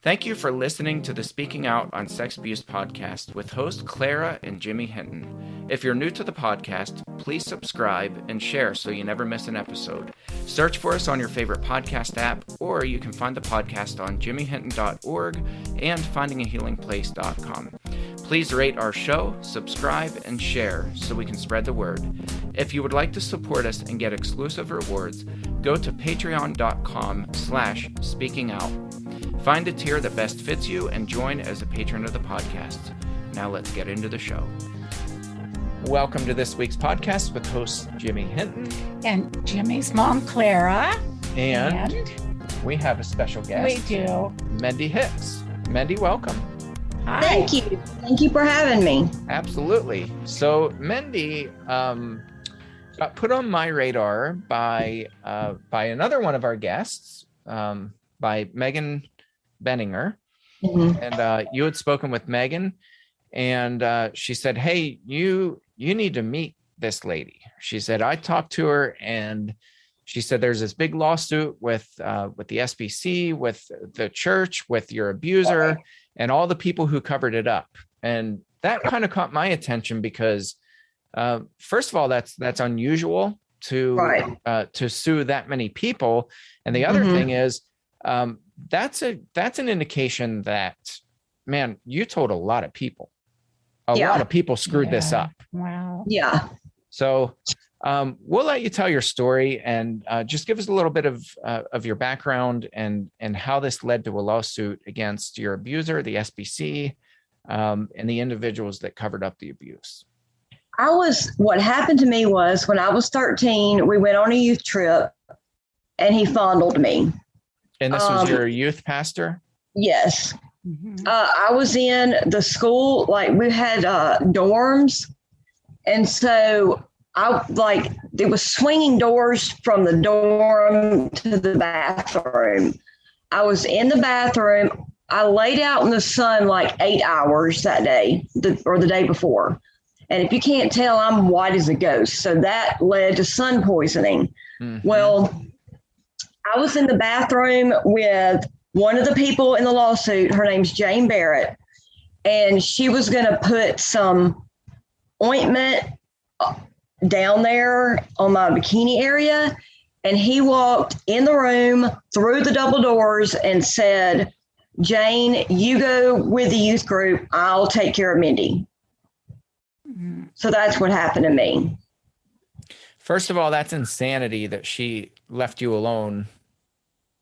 Thank you for listening to the Speaking Out on Sex Abuse podcast with host Clara and Jimmy Hinton. If you're new to the podcast, please subscribe and share so you never miss an episode. Search for us on your favorite podcast app, or you can find the podcast on jimmyhinton.org and findingahealingplace.com. Please rate our show, subscribe, and share so we can spread the word. If you would like to support us and get exclusive rewards, go to patreon.com/speakingout. Find a tier that best fits you and join as a patron of the podcast. Now let's get into the show. Welcome to this week's podcast with host Jimmy Hinton. And Jimmy's mom, Clara. And we have a special guest. We do. Mendy Hicks. Mendy, welcome. Hi. Thank you. Thank you for having me. Absolutely. So Mendy got put on my radar by another one of our guests, by Megan Benninger. Mm-hmm. And you had spoken with Megan, and she said, hey, you need to meet this lady. She said, I talked to her, and she said there's this big lawsuit with the SBC, with the church, with your abuser, and all the people who covered it up. And that kind of caught my attention because first of all, that's unusual to sue that many people. And the other thing is, that's an indication that, man, you told a lot of people. A lot of people screwed this up. Wow. Yeah. So we'll let you tell your story and just give us a little bit of your background and how this led to a lawsuit against your abuser, the SBC, and the individuals that covered up the abuse. What happened to me was when I was 13, we went on a youth trip and he fondled me. And this was your youth pastor? Yes. Mm-hmm. I was in the school, like we had dorms. And so there was swinging doors from the dorm to the bathroom. I was in the bathroom. I laid out in the sun like 8 hours that day or the day before. And if you can't tell, I'm white as a ghost. So that led to sun poisoning. Mm-hmm. Well, I was in the bathroom with one of the people in the lawsuit. Her name's Jane Barrett. And she was going to put some ointment down there on my bikini area. And he walked in the room through the double doors and said, Jane, you go with the youth group. I'll take care of Mendy. Mm-hmm. So that's what happened to me. First of all, that's insanity that she left you alone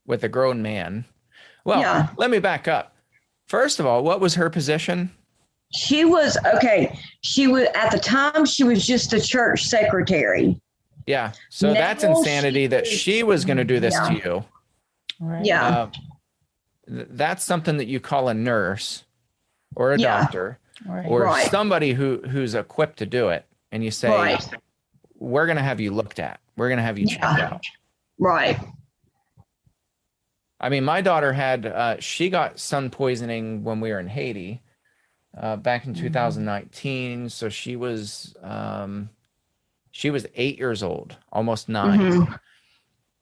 with a grown man. Well, Let me back up. First of all, what was her position? She was, at the time, she was just a church secretary. Yeah. So now that's insanity that she was going to do this to you. Right. Yeah. That's something that you call a nurse or a doctor or somebody who's equipped to do it. And you say, we're going to have you looked at. We're going to have you checked out. Right. I mean, my daughter she got sun poisoning when we were in Haiti back in 2019. So she was 8 years old, almost 9. Mm-hmm.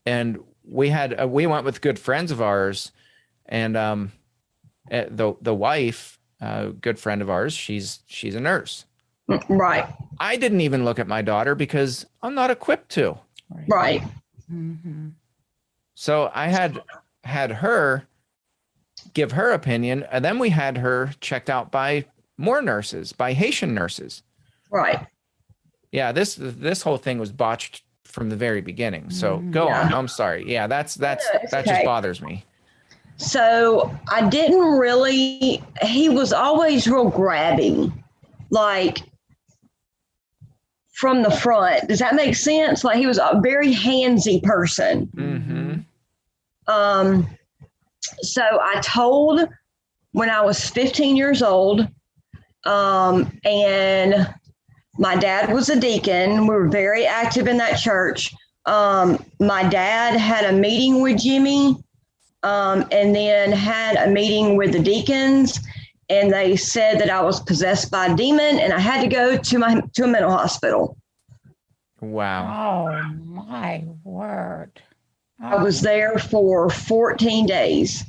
And we went with good friends of ours, and the wife, good friend of ours, she's a nurse. Right. I didn't even look at my daughter because I'm not equipped to. Right. Mm-hmm. So I had her give her opinion, and then we had her checked out by more nurses, by Haitian nurses. Right. Yeah, this whole thing was botched from the very beginning. So go on. I'm sorry. Yeah, that just bothers me. So I didn't really, he was always real grabby, like from the front. Does that make sense? Like he was a very handsy person. Mm-hmm. So I told when I was 15 years old, and my dad was a deacon. We were very active in that church. My dad had a meeting with Jimmy, and then had a meeting with the deacons, and they said that I was possessed by a demon and I had to go to a mental hospital. Wow. Oh my word. I was there for 14 days.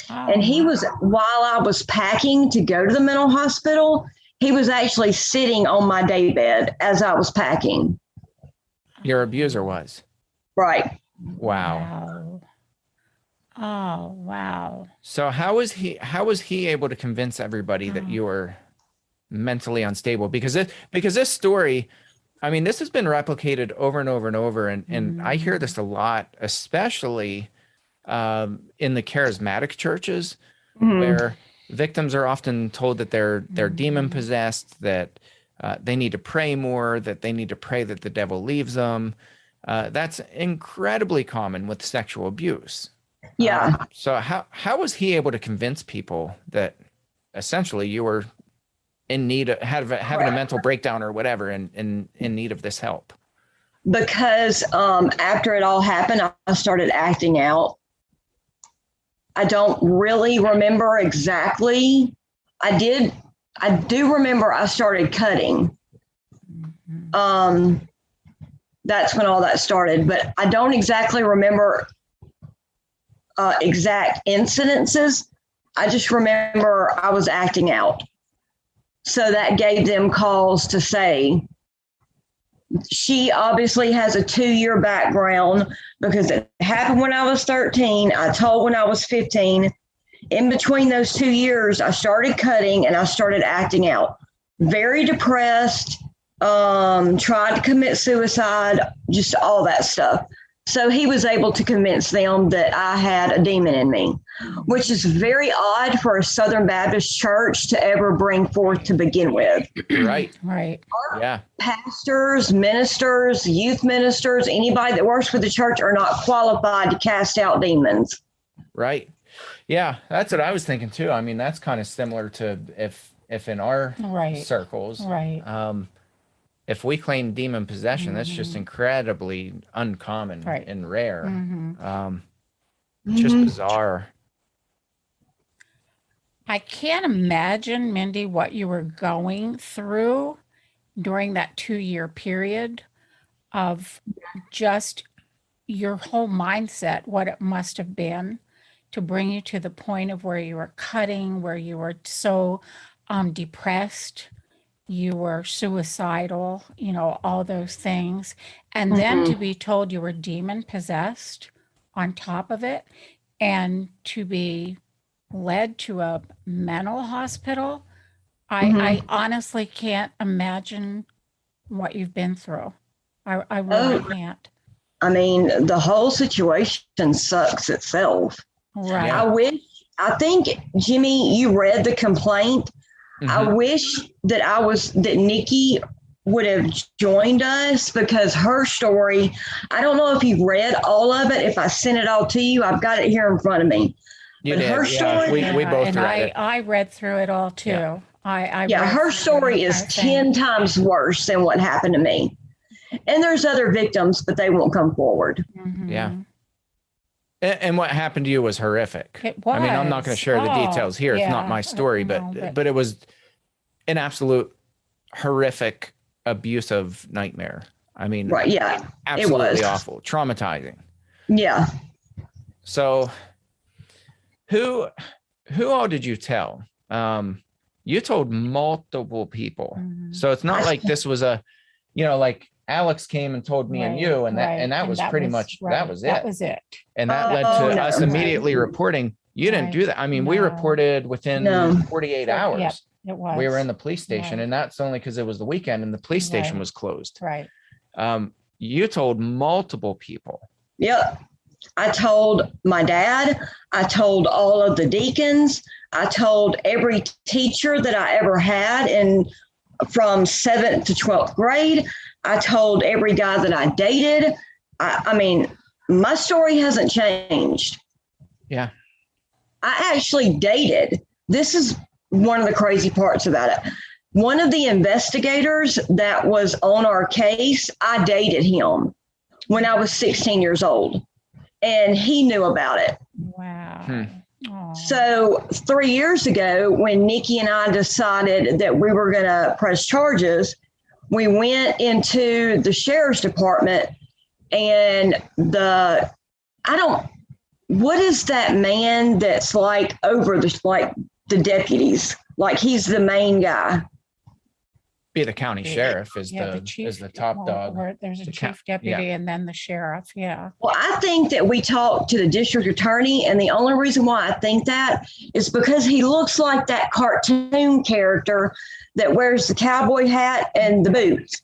And he was, while I was packing to go to the mental hospital, he was actually sitting on my daybed as I was packing. Your abuser was. Right. Wow. Oh, wow. So how was he able to convince everybody that you were mentally unstable? Because this story, I mean, this has been replicated over and over and over. And I hear this a lot, especially in the charismatic churches, where victims are often told that they're demon possessed, that they need to pray more, that they need to pray that the devil leaves them. That's incredibly common with sexual abuse. Yeah. So how was he able to convince people that essentially you were in need of having a mental breakdown or whatever, and in need of this help? Because after it all happened, I started acting out. I don't really remember exactly. I do remember I started cutting. That's when all that started, but I don't exactly remember exact incidences. I just remember I was acting out. So that gave them cause to say, she obviously has a 2-year background because it happened when I was 13. I told when I was 15. In between those 2 years, I started cutting and I started acting out. Very depressed, tried to commit suicide, just all that stuff. So he was able to convince them that I had a demon in me, which is very odd for a Southern Baptist church to ever bring forth to begin with. Right. Right. Yeah. Pastors, ministers, youth ministers, anybody that works for the church are not qualified to cast out demons. Right. Yeah, that's what I was thinking too. I mean, that's kind of similar to if in our circles, if we claim demon possession, that's just incredibly uncommon and rare. Just bizarre. I can't imagine, Mendy, what you were going through during that 2-year period of just your whole mindset, what it must have been to bring you to the point of where you were cutting, where you were so depressed, you were suicidal, all those things. And then to be told you were demon possessed on top of it, and to be led to a mental hospital. I honestly can't imagine what you've been through. I really can't. I mean, the whole situation sucks itself. Right. Yeah. I think, Jimmy, you read the complaint. I wish that Nikki would have joined us, because her story, I don't know if you've read all of it. If I sent it all to you, I've got it here in front of me. You did. Her story, we both read it. I read through it all too. Yeah. Her story is 10 times worse than what happened to me. And there's other victims, but they won't come forward. Yeah. And what happened to you was horrific. It was. I mean, I'm not going to share the details here. It's not my story, but it was an absolute horrific, abusive nightmare. I mean, absolutely it was awful, traumatizing. Yeah. So who all did you tell? You told multiple people. So it's not like this was like Alex came and told me and you, and that was pretty much, that was it. That was it. And that led to us immediately reporting. You didn't do that. I mean, we reported within 48 hours. Yep, it was. We were in the police station, and that's only because it was the weekend and the police station was closed. Right. You told multiple people. Yep. I told my dad. I told all of the deacons. I told every teacher that I ever had from 7th to 12th grade. I told every guy that I dated. I mean, my story hasn't changed. Yeah. I actually dated. This is one of the crazy parts about it. One of the investigators that was on our case, I dated him when I was 16 years old, and he knew about it. Wow. So 3 years ago, when Nikki and I decided that we were going to press charges, we went into the sheriff's department, and what is that man that's like over the deputies? Like he's the main guy. Be the county sheriff is the top dog. Or there's a chief deputy and then the sheriff. Yeah. Well, I think that we talked to the district attorney, and the only reason why I think that is because he looks like that cartoon character that wears the cowboy hat and the boots.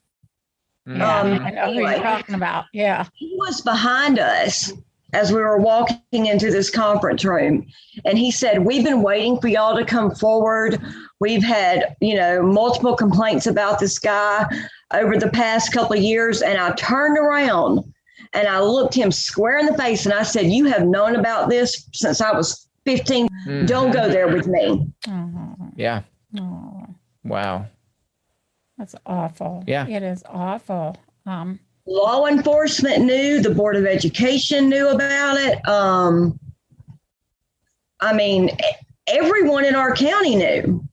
Yeah, I know who you're talking about. Yeah. He was behind us as we were walking into this conference room. And he said, we've been waiting for y'all to come forward. We've had, multiple complaints about this guy over the past couple of years. And I turned around and I looked him square in the face and I said, you have known about this since I was 15. Mm-hmm. Don't go there with me. Mm-hmm. Yeah. Oh, wow. That's awful. Yeah. It is awful. Law enforcement knew, the Board of Education knew about it. Everyone in our county knew.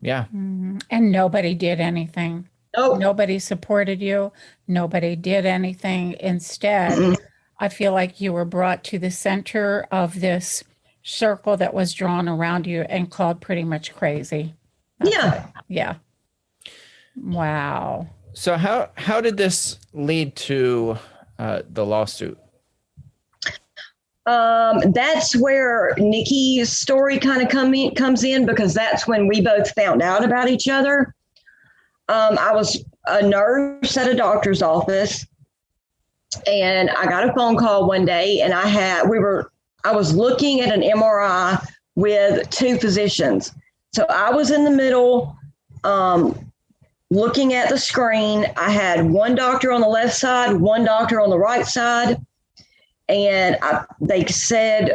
Yeah. Mm-hmm. And nobody did anything. Nope. Nobody supported you. Nobody did anything. Instead, mm-hmm. I feel like you were brought to the center of this circle that was drawn around you and called pretty much crazy. Yeah. Wow. So how did this lead to the lawsuit? That's where Nikki's story kind of comes in, because that's when we both found out about each other. I was a nurse at a doctor's office, and I got a phone call one day, and I was looking at an MRI with two physicians. So I was in the middle, looking at the screen. I had one doctor on the left side, one doctor on the right side. And they said,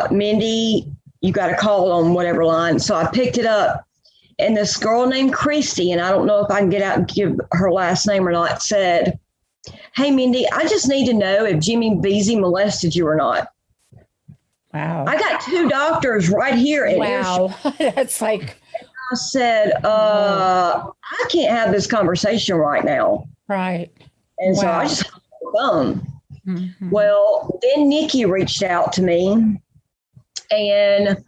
Mendy, you got a call on whatever line. So I picked it up. And this girl named Christy, and I don't know if I can get out and give her last name or not, said, hey, Mendy, I just need to know if Jimmy Beasy molested you or not. Wow. I got two doctors right here. Wow. That's like... I said, I can't have this conversation right now. Right. And so I just hung up the phone. Mm-hmm. Well, then Nikki reached out to me, and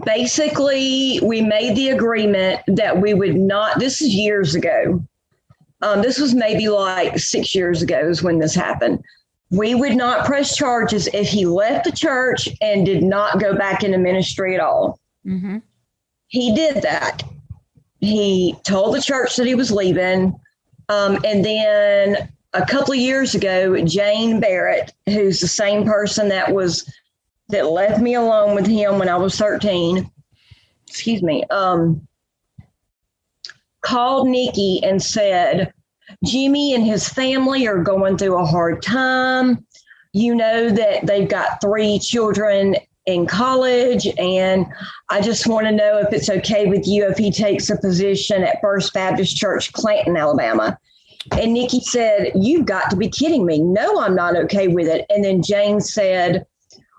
basically we made the agreement that we would not, this is years ago. This was maybe like 6 years ago is when this happened. We would not press charges if he left the church and did not go back into ministry at all. Mm-hmm. He did that. He told the church that he was leaving. And then a couple of years ago, Jane Barrett, who's the same person that left me alone with him when I was 13, called Nikki and said, Jimmy and his family are going through a hard time. You know that they've got 3 children in college, and I just want to know if it's okay with you if he takes a position at First Baptist Church, Clanton, Alabama. And Nikki said, you've got to be kidding me. No, I'm not okay with it. And then Jane said,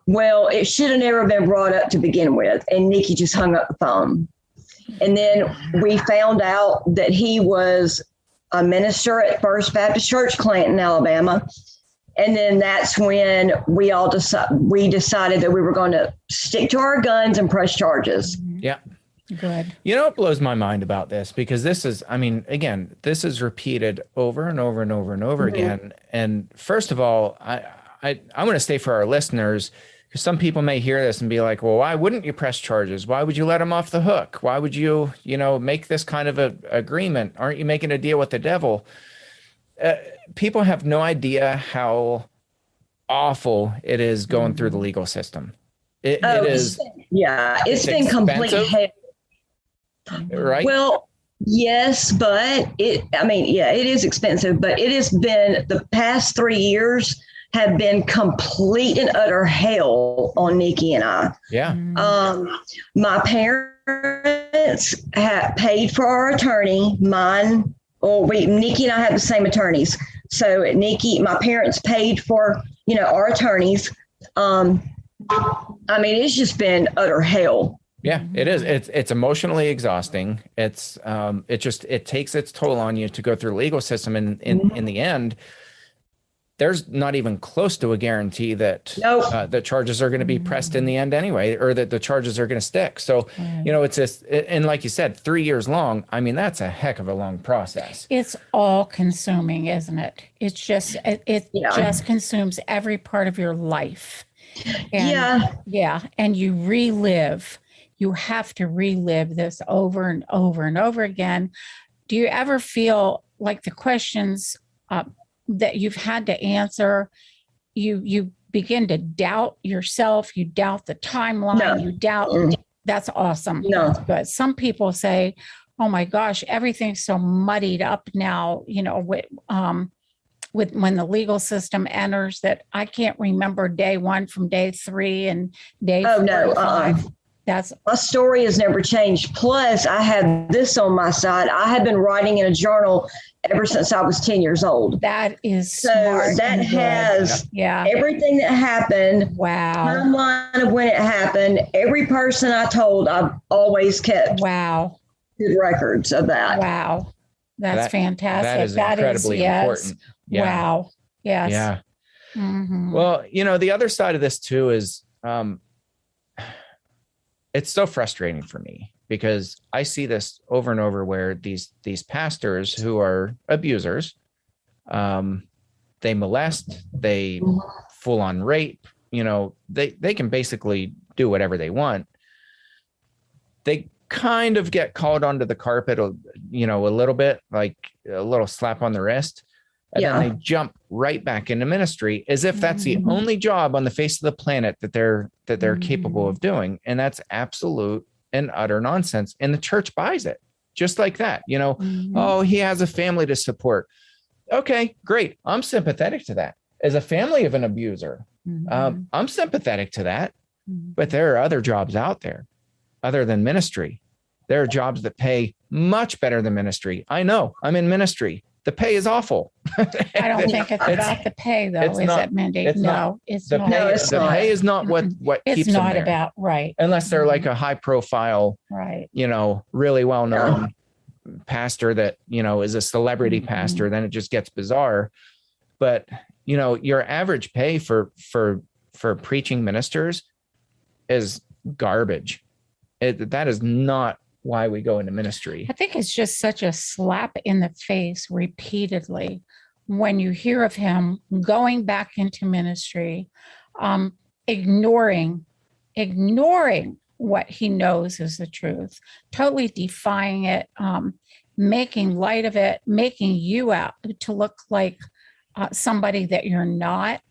well, it should have never been brought up to begin with. And Nikki just hung up the phone. And then we found out that he was a minister at First Baptist Church, Clanton, Alabama. And then that's when we decided that we were going to stick to our guns and press charges. Yeah. Good. You know what blows my mind about this? Because this is, again, this is repeated over and over and over and over again. And first of all, I'm going to say for our listeners, because some people may hear this and be like, well, why wouldn't you press charges? Why would you let him off the hook? Why would you, make this kind of a agreement? Aren't you making a deal with the devil? People have no idea how awful it is going through the legal system. It is. It's been complete hell. Right. Well, yes, but it is expensive, but it has been, the past 3 years have been complete and utter hell on Nikki and I. Yeah. My parents have paid for our attorney. Nikki and I have the same attorneys. So my parents paid for, our attorneys. It's just been utter hell. Yeah, it is. It's emotionally exhausting. It takes its toll on you to go through the legal system. And in the end, there's not even close to a guarantee that Nope. the charges are going to be pressed in the end anyway, or that the charges are going to stick. So, it's just, and like you said, 3 years long. I mean, that's a heck of a long process. It's all consuming, isn't it? It's just, it just consumes every part of your life. And, yeah. And you have to relive this over and over and over again. Do you ever feel like the questions that you've had to answer, you begin to doubt yourself, you doubt the timeline, you doubt, that's awesome. No. That's good. Some people say, oh my gosh, everything's so muddied up now, with when the legal system enters, that I can't remember day 1 from day 3 and day 45. My story has never changed. Plus, I had this on my side. I had been writing in a journal ever since I was 10 years old. That is so smart. That has everything that happened. Wow. Timeline of when it happened. Every person I told, I've always kept. Wow. Good records of that. Wow. That's fantastic. That is incredibly important. Yeah. Wow. Yes. Yeah. Mm-hmm. Well, the other side of this too is, it's so frustrating for me because I see this over and over where these pastors who are abusers, they molest, they full on rape, they can basically do whatever they want. They kind of get called onto the carpet, a little bit, like a little slap on the wrist. And then they jump right back into ministry as if that's the only job on the face of the planet that they're capable of doing. And that's absolute and utter nonsense. And the church buys it just like that. Oh, he has a family to support. Okay, great. I'm sympathetic to that. As a family of an abuser, I'm sympathetic to that. But there are other jobs out there other than ministry. There are jobs that pay much better than ministry. I know, I'm in ministry. The pay is awful. I don't think it's about the pay, though, is it, Mendy? It's not. The pay is not what keeps them there. It's not about, right. Unless they're like a high profile, right, really well-known pastor that, is a celebrity pastor, then it just gets bizarre. But, your average pay for preaching ministers is garbage. That is not why we go into ministry. I think it's just such a slap in the face repeatedly when you hear of him going back into ministry, ignoring what he knows is the truth, totally defying it, making light of it, making you out to look like somebody that you're not,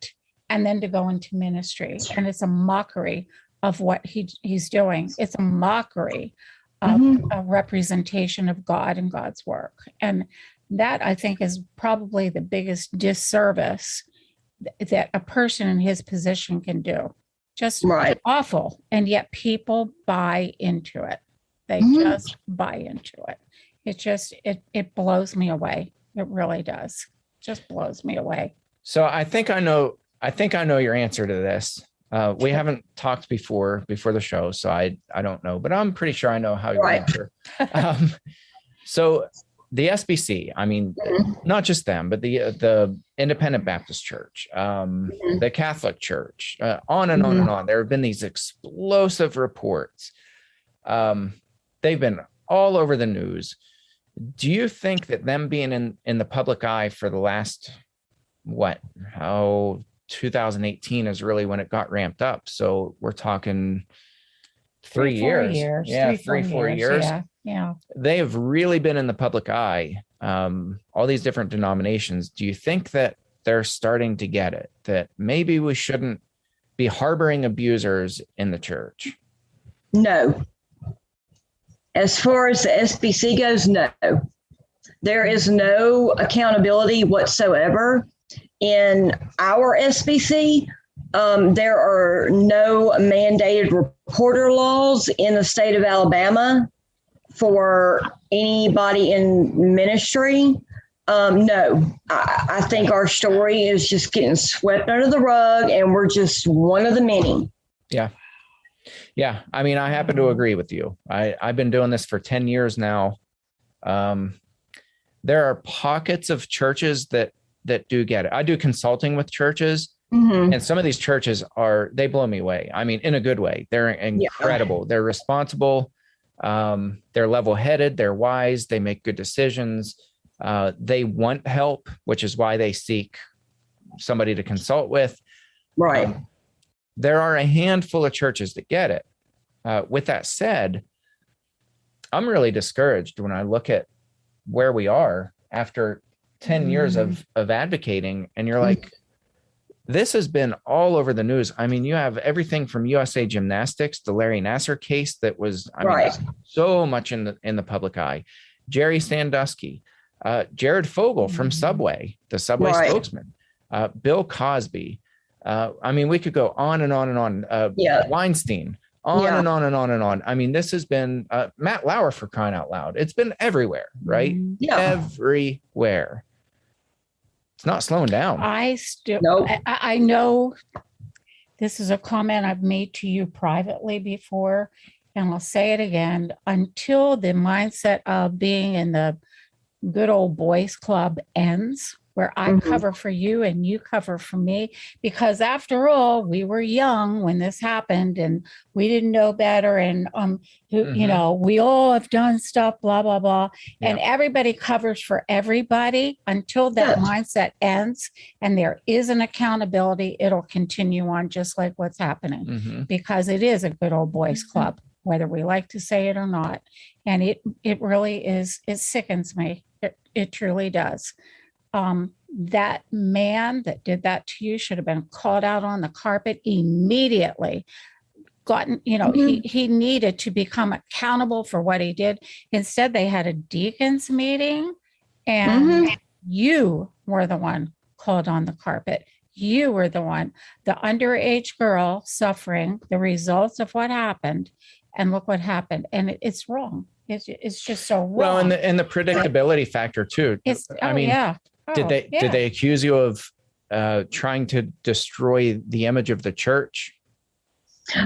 and then to go into ministry. And it's a mockery of what he's doing. It's a mockery of a representation of God and God's work. And that, I think, is probably the biggest disservice that a person in his position can do. Just awful. And yet people buy into it. They just buy into it. It just, it blows me away. It really does. Just blows me away. So I think I know your answer to this. We haven't talked before the show, so I don't know, but I'm pretty sure I know how you answer. So the SBC, I mean, not just them, but the Independent Baptist Church, the Catholic Church, on and on and on. There have been these explosive reports. They've been all over the news. Do you think that them being in the public eye for the last, 2018 is really when it got ramped up? So we're talking 3 years. Yeah, 4 years. Yeah. They have really been in the public eye, all these different denominations. Do you think that they're starting to get it, that maybe we shouldn't be harboring abusers in the church? No. As far as the SBC goes, no. There is no accountability whatsoever. In our SBC, there are no mandated reporter laws in the state of Alabama for anybody in ministry. No, I think our story is just getting swept under the rug, and we're just one of the many. Yeah. Yeah. I mean, I happen to agree with you. I've been doing this for 10 years now. There are pockets of churches that that do get it. I do consulting with churches, and some of these churches they blow me away. I mean, in a good way. They're incredible. They're responsible. They're level-headed. They're wise. They make good decisions. They want help, which is why they seek somebody to consult with. Right. There are a handful of churches that get it. With that said, I'm really discouraged when I look at where we are after 10 years of advocating, and you're like, this has been all over the news. I mean, you have everything from USA Gymnastics, the Larry Nassar case that was, so much in the public eye. Jerry Sandusky, Jared Fogle from Subway, the Subway spokesman, Bill Cosby. I mean, we could go on and on and on. Weinstein, on and on and on and on. I mean, this has been Matt Lauer, for crying out loud. It's been everywhere, right? Everywhere. It's not slowing down. I know this is a comment I've made to you privately before, and I'll say it again. Until the mindset of being in the good old boys club ends, where I cover for you and you cover for me, because after all, we were young when this happened and we didn't know better. And, you know, we all have done stuff, blah, blah, blah. And everybody covers for everybody until that mindset ends and there is an accountability. It'll continue on just like what's happening, because it is a good old boys club, whether we like to say it or not. And it really is, it sickens me. It truly does. That man that did that to you should have been called out on the carpet immediately. He needed to become accountable for what he did. Instead, they had a deacons meeting, and you were the one called on the carpet. You were the one, the underage girl suffering the results of what happened. And look what happened. And it's wrong. It's just so wrong. Well, and the predictability factor too. Did they accuse you of trying to destroy the image of the church?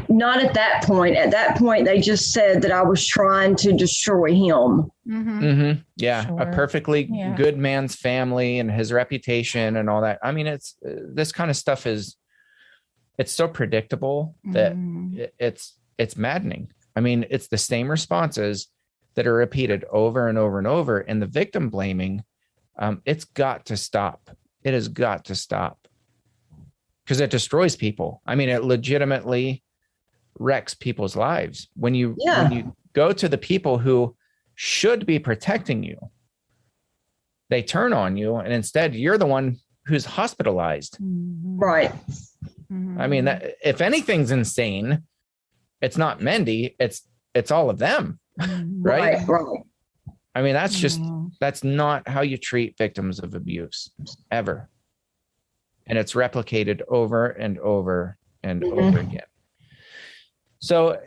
Not at that point. At that point, they just said that I was trying to destroy him. Yeah, sure. A perfectly good man's family and his reputation and all that. I mean, it's this kind of stuff it's so predictable that it's maddening. I mean, it's the same responses that are repeated over and over and over, and the victim blaming. It's got to stop. It has got to stop, because it destroys people. I mean, it legitimately wrecks people's lives. When you go to the people who should be protecting you, they turn on you, and instead you're the one who's hospitalized. Right. I mean, if anything's insane, it's not Mendy. It's all of them. Right. I mean, that's not how you treat victims of abuse ever. And it's replicated over and over and over again. So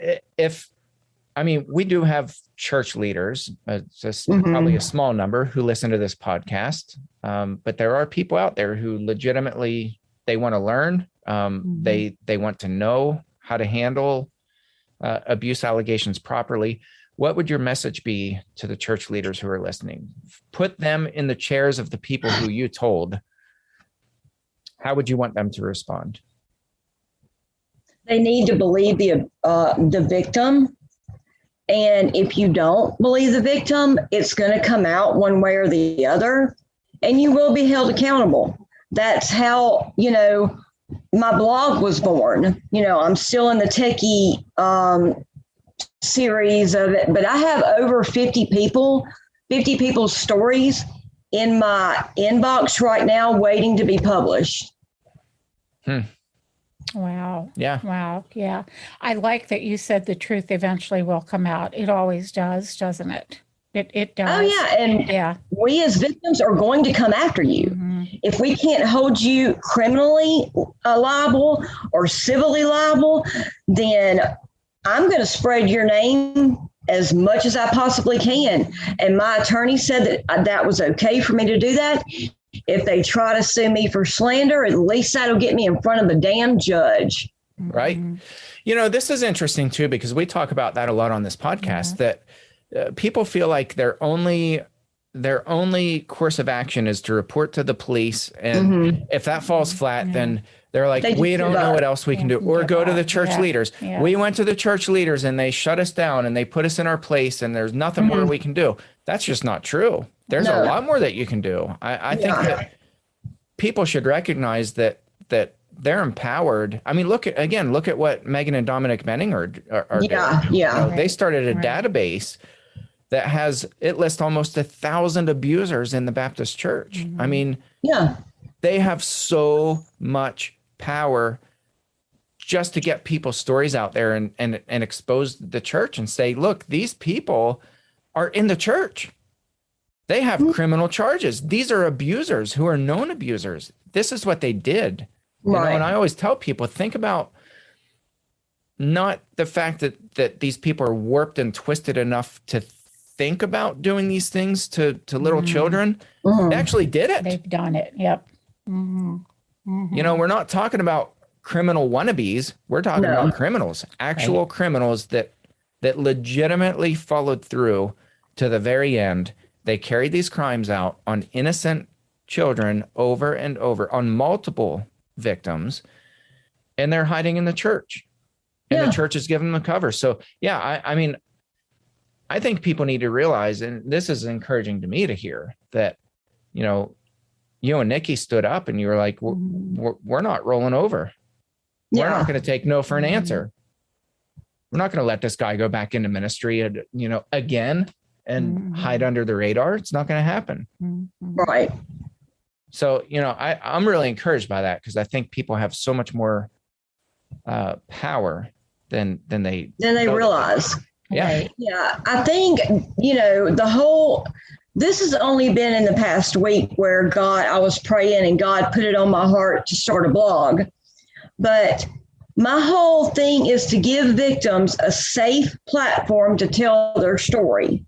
we do have church leaders, just probably a small number, who listen to this podcast. But there are people out there who legitimately, they want to learn. They want to know how to handle abuse allegations properly. What would your message be to the church leaders who are listening? Put them in the chairs of the people who you told. How would you want them to respond? They need to believe the victim. And if you don't believe the victim, it's going to come out one way or the other, and you will be held accountable. That's how, my blog was born. I'm still in the techie series of it, but I have over 50 people's stories in my inbox right now waiting to be published. Wow. Yeah. Wow. Yeah. I like that you said the truth eventually will come out. It always does, doesn't it? It does. Oh, yeah. And we as victims are going to come after you. If we can't hold you criminally liable or civilly liable, then I'm going to spread your name as much as I possibly can. And my attorney said that was okay for me to do that. If they try to sue me for slander, at least that'll get me in front of a damn judge. Right. This is interesting too, because we talk about that a lot on this podcast, that people feel like they're only their only course of action is to report to the police. And if that falls flat, then they're like, we don't know what else we can do. Or go to the church leaders. Yeah. We went to the church leaders and they shut us down and they put us in our place and there's nothing more we can do. That's just not true. There's a lot more that you can do. I think that people should recognize that they're empowered. I mean, look at what Megan and Dominic Benning are doing. They started a database that has, it lists almost 1,000 abusers in the Baptist church. I mean, they have so much power just to get people's stories out there and expose the church and say, look, these people are in the church. They have criminal charges. These are abusers who are known abusers. This is what they did. Right. And I always tell people, think about not the fact that these people are warped and twisted enough to think about doing these things to little children. They actually did it. They've done it. Yep. We're not talking about criminal wannabes. We're talking about criminals, actual criminals that legitimately followed through to the very end. They carried these crimes out on innocent children over and over, on multiple victims, and they're hiding in the church. And the church is giving them cover. So, I mean, I think people need to realize, and this is encouraging to me to hear, that, you and Nikki stood up and you were like, we're not rolling over. We're not going to take no for an answer. We're not going to let this guy go back into ministry, again and hide under the radar. It's not going to happen. Right. So, I'm really encouraged by that, because I think people have so much more power than they realize. Yeah. Yeah. I think, this has only been in the past week where I was praying and God put it on my heart to start a blog. But my whole thing is to give victims a safe platform to tell their story.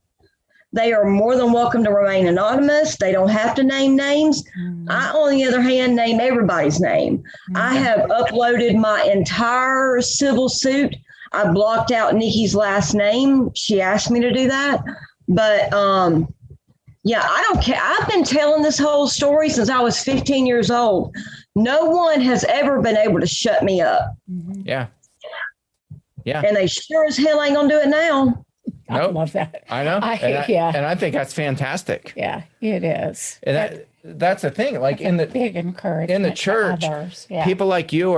They are more than welcome to remain anonymous. They don't have to name names. I, on the other hand, name everybody's name. I have uploaded my entire civil suit. I blocked out Nikki's last name. She asked me to do that. But I don't care. I've been telling this whole story since I was 15 years old. No one has ever been able to shut me up. Yeah. Yeah. And they sure as hell ain't gonna do it now. I love that. I know. And I think that's fantastic. Yeah, it is. And that's the thing. Like in the big encouragement in the church, to others. People like you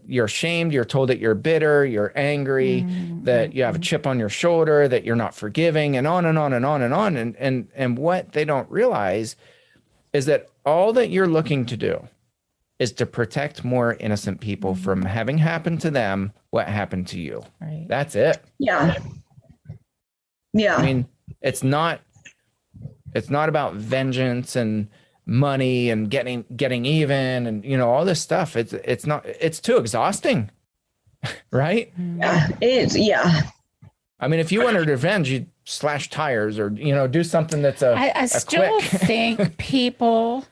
you're shamed. You're told that you're bitter, you're angry, that you have a chip on your shoulder, that you're not forgiving, and on and on and on and on. And what they don't realize is that all that you're looking to do is to protect more innocent people from having happened to them what happened to you. Right. That's it. Yeah. Yeah. I mean, it's not about vengeance and money and getting even and all this stuff. It's too exhausting. Right? Yeah, it's I mean, if you wanted revenge, you'd slash tires or do something that's I still think people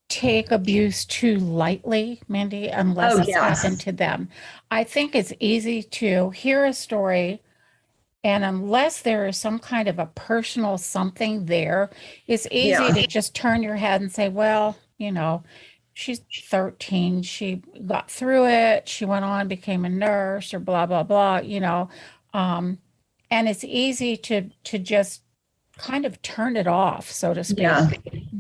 take abuse too lightly, Mendy, unless it's happened to them. I think it's easy to hear a story, and unless there is some kind of a personal something there, it's easy to just turn your head and say, well, she's 13. She got through it. She went on, became a nurse or blah, blah, blah, and it's easy to just kind of turn it off, so to speak. Yeah.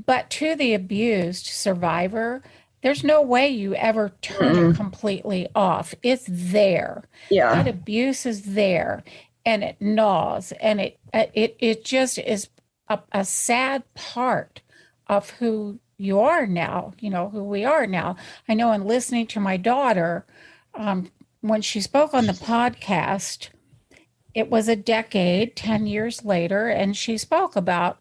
But to the abused survivor, there's no way you ever turn it completely off. It's there. Yeah. That abuse is there. And it gnaws, and it just is a sad part of who you are now, who we are now. I know in listening to my daughter, when she spoke on the podcast, it was a decade, 10 years later, and she spoke about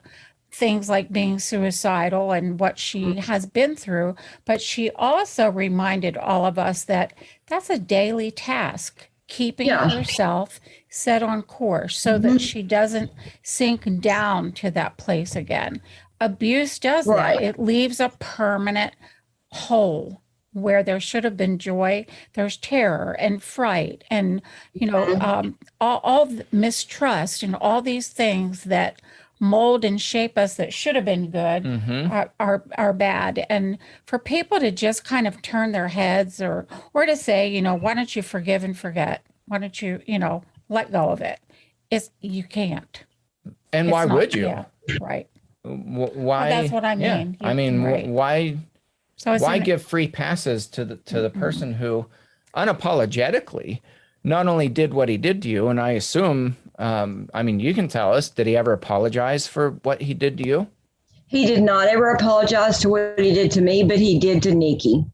things like being suicidal and what she has been through. But she also reminded all of us that that's a daily task, keeping herself set on course so that she doesn't sink down to that place again. Abuse does that. It leaves a permanent hole where there should have been joy. There's terror and fright and, all the mistrust and all these things that mold and shape us that should have been good are bad. And for people to just kind of turn their heads or to say, why don't you forgive and forget? Why don't you, let go of it? You can't. And why would you? Yeah, right. Why? Well, that's what I mean. Yeah. I mean, right. why give free passes to the person who unapologetically not only did what he did to you, and I assume, you can tell us, did he ever apologize for what he did to you? He did not ever apologize to what he did to me, but he did to Nikki.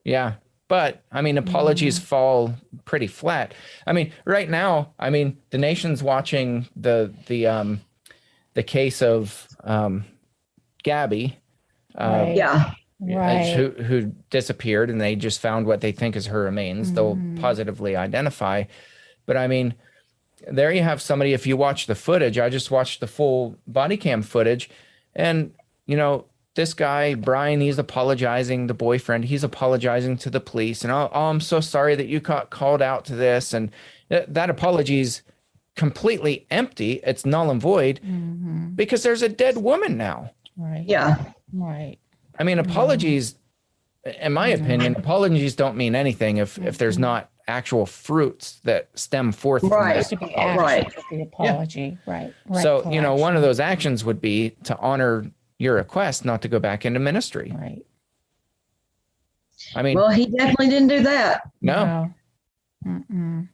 Yeah. But apologies fall pretty flat. Right now, the nation's watching the case of Gabby, Right. Yeah. Right. who disappeared, and they just found what they think is her remains. They'll positively identify. But there you have somebody. If you watch the footage, I just watched the full body cam footage, and this guy, Brian, he's apologizing, the boyfriend, he's apologizing to the police. And, I'm so sorry that you got called out to this. And that apology's completely empty. It's null and void because there's a dead woman now. Right. Yeah. Right. Apologies, in my opinion, apologies don't mean anything if there's not actual fruits that stem forth from Right. Has to be action for the apology. Right. So, one of those actions would be to honor your request not to go back into ministry. Right. Well, he definitely didn't do that. No. And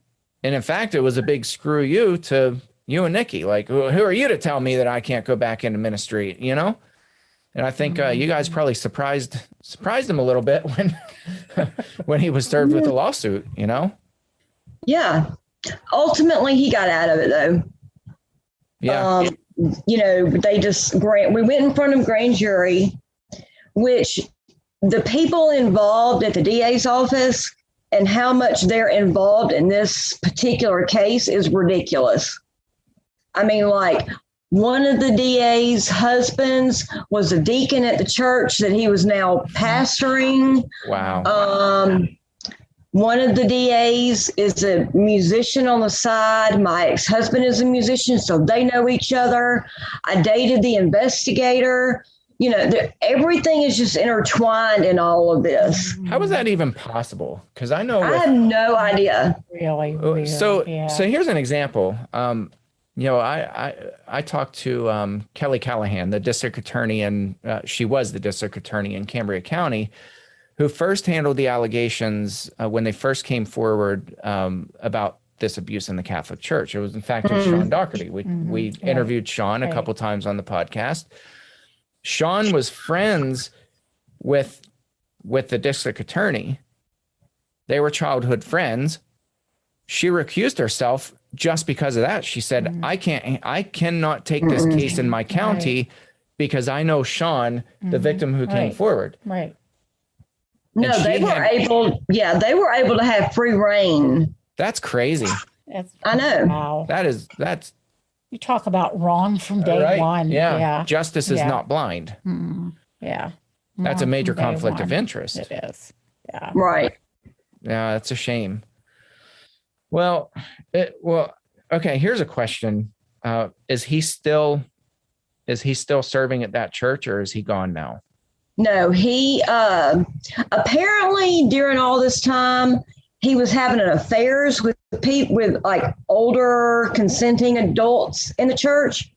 in fact, it was a big screw you to you and Nikki. Like, who are you to tell me that I can't go back into ministry? And I think you guys probably surprised him a little bit when he was served with a lawsuit. Yeah. Ultimately, he got out of it, though. Yeah. They just we went in front of grand jury, which the people involved at the DA's office and how much they're involved in this particular case is ridiculous. One of the DA's husbands was a deacon at the church that he was now pastoring. Wow. One of the DAs is a musician on the side. My ex-husband is a musician, so they know each other. I dated the investigator. Everything is just intertwined in all of this. How is that even possible? Because I know I have no idea. Really. So here's an example. I talked to Kelly Callahan, the district attorney, and she was the district attorney in Cambria County, who first handled the allegations when they first came forward about this abuse in the Catholic Church. It was, in fact, Sean Doherty. We interviewed Sean a couple times on the podcast. Sean was friends with the district attorney. They were childhood friends. She recused herself just because of that. She said, I cannot take this case in my county because I know Sean, the victim who came forward. Right. No, they were able to have free reign. That's crazy. I know. Wow. That's You talk about wrong from day one. Yeah. Justice is not blind. Yeah. That's a major conflict of interest. It is. Yeah. Right. Yeah, that's a shame. Well, okay. Here's a question: Is he still serving at that church, or is he gone now? No, he apparently during all this time he was having affairs with older consenting adults in the church.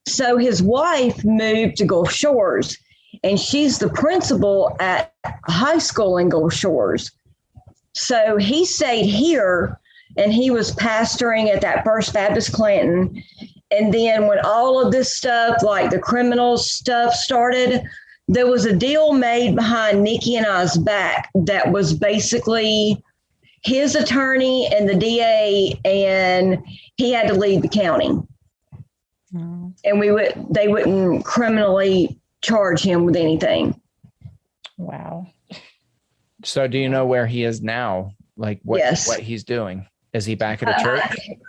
So his wife moved to Gulf Shores, and she's the principal at a high school in Gulf Shores. So he stayed here, and he was pastoring at that First Baptist Clinton. And then when all of this stuff, like the criminal stuff started, there was a deal made behind Nikki and I's back that was basically his attorney and the DA, and he had to leave the county. And they wouldn't criminally charge him with anything. Wow. So do you know where he is now? Like what he's doing? Is he back at a church?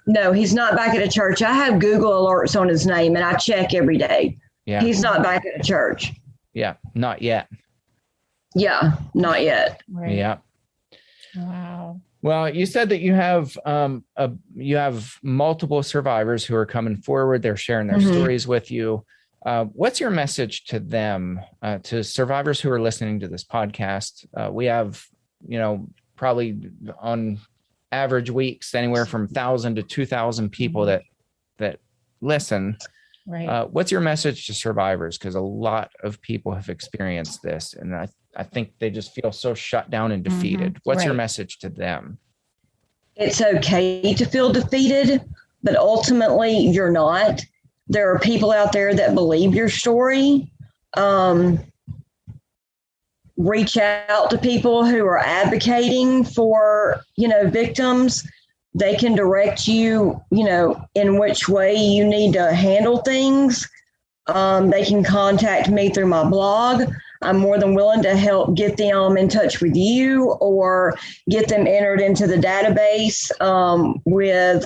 No, he's not back at a church. I have Google alerts on his name, and I check every day. Yeah. He's not back at a church. Yeah, not yet. Yeah, not yet. Right. Yeah. Wow. Well, you said that you have multiple survivors who are coming forward. They're sharing their stories with you. What's your message to them, to survivors who are listening to this podcast? We have, probably on average weeks, anywhere from 1,000 to 2,000 people that listen. Right. What's your message to survivors? Because a lot of people have experienced this, and I think they just feel so shut down and defeated. What's your message to them? It's okay to feel defeated, but ultimately you're not. There are people out there that believe your story. Reach out to people who are advocating for, victims. They can direct you, in which way you need to handle things. They can contact me through my blog. I'm more than willing to help get them in touch with you or get them entered into the database with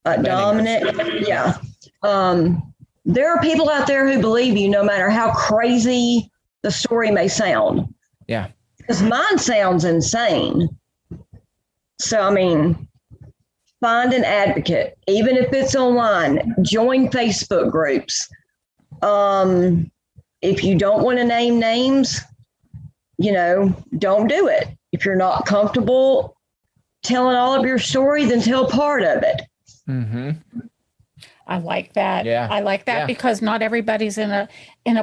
Dominic. Yeah. There are people out there who believe you no matter how crazy the story may sound. Yeah. Because mine sounds insane. So, find an advocate, even if it's online. Join Facebook groups. If you don't want to name names, don't do it. If you're not comfortable telling all of your story, then tell part of it. Mm-hmm. I like that. Yeah. I like that because not everybody's in a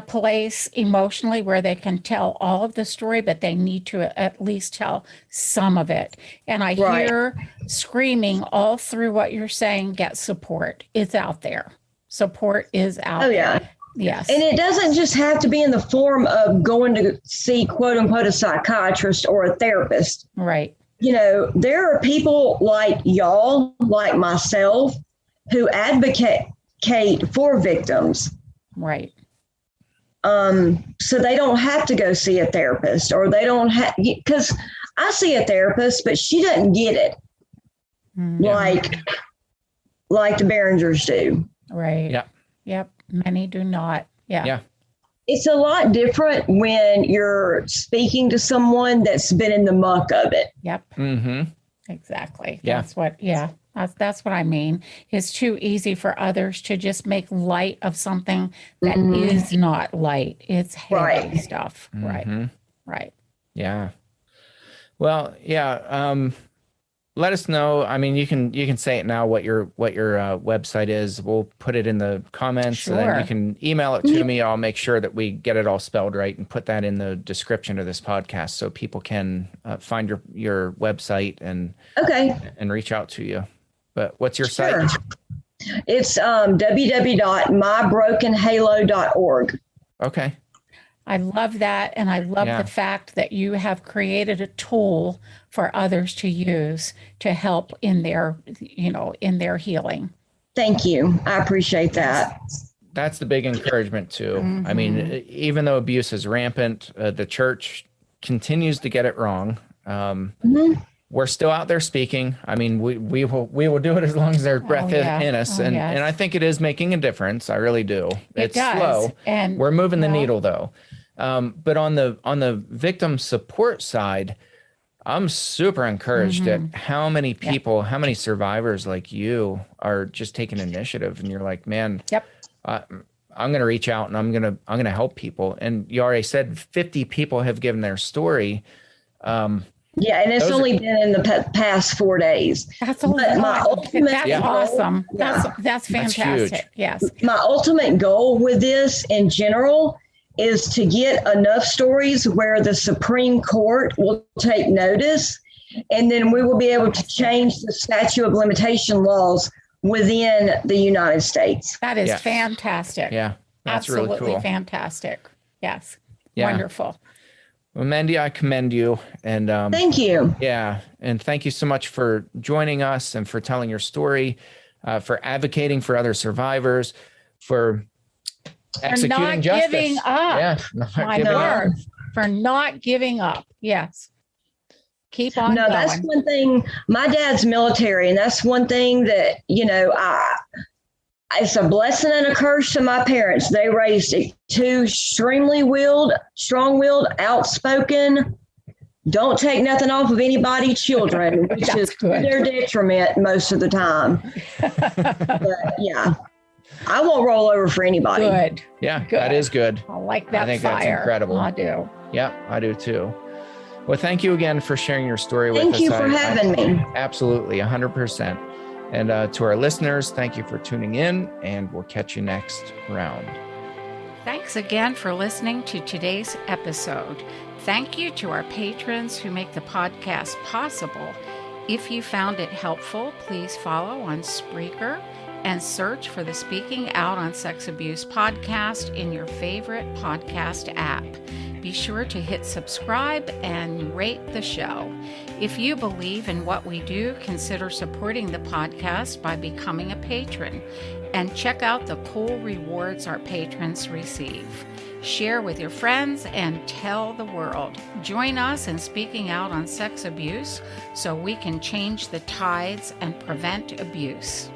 place emotionally where they can tell all of the story, but they need to at least tell some of it. And I hear screaming all through what you're saying, get support. It's out there. Support is out there. Yeah. Yes. And it doesn't just have to be in the form of going to see, quote unquote, a psychiatrist or a therapist. Right. There are people like y'all, like myself, who advocate for victims. Right. So they don't have to go see a therapist, or they don't have, because I see a therapist, but she doesn't get it like the Behringers do. Right. Yeah. Yep. Many do not. Yeah. Yeah. It's a lot different when you're speaking to someone that's been in the muck of it. Yep. Mm-hmm. Exactly. Yeah. That's what I mean. It's too easy for others to just make light of something that is not light. It's heavy stuff. Mm-hmm. Right. Yeah. Well, yeah. Let us know. You can say it now, what your website is. We'll put it in the comments, and then you can email it to me. I'll make sure that we get it all spelled right and put that in the description of this podcast so people can find your website and reach out to you. But what's your site? It's www.mybrokenhalo.org. Okay. I love that. And I love the fact that you have created a tool for others to use to help in their healing. Thank you. I appreciate that. That's the big encouragement too. Mm-hmm. Even though abuse is rampant, the church continues to get it wrong. We're still out there speaking. We will do it as long as there's breath in us. And I think it is making a difference. I really do. It's slow. And we're moving the needle though. But on the victim support side, I'm super encouraged at how many people, how many survivors like you are just taking initiative, and you're like, man, I'm going to reach out and I'm going to help people. And you already said 50 people have given their story. And it's only been in the past 4 days. That's a lot. That's awesome. That's fantastic. That's yes. My ultimate goal with this in general is to get enough stories where the Supreme Court will take notice, and then we will be able to change the statute of limitation laws within the United States. That is fantastic. Yeah. That's absolutely really cool. Fantastic. Yes. Yeah. Wonderful. Well, Mendy, I commend you. And thank you. Yeah. And thank you so much for joining us and for telling your story, for advocating for other survivors, for executing justice. Giving up. Yeah. My word. For not giving up. Yes. Keep on going. That's one thing. My dad's military, and that's one thing that, it's a blessing and a curse to my parents. They raised two extremely strong-willed, outspoken don't take nothing off of anybody's children, which is to their detriment most of the time. But yeah, I won't roll over for anybody. Good. Yeah, Good. that is good. I like that. I think fire. that's incredible. I do. Yeah, I do too. Well, thank you again for sharing your story with us. Thank you for having me. Absolutely, 100%. And to our listeners, thank you for tuning in, and we'll catch you next round. Thanks again for listening to today's episode. Thank you to our patrons who make the podcast possible. If you found it helpful, please follow on Spreaker and search for the Speaking Out on Sex Abuse podcast in your favorite podcast app. Be sure to hit subscribe and rate the show. If you believe in what we do, consider supporting the podcast by becoming a patron, and check out the cool rewards our patrons receive. Share with your friends and tell the world. Join us in speaking out on sex abuse so we can change the tides and prevent abuse.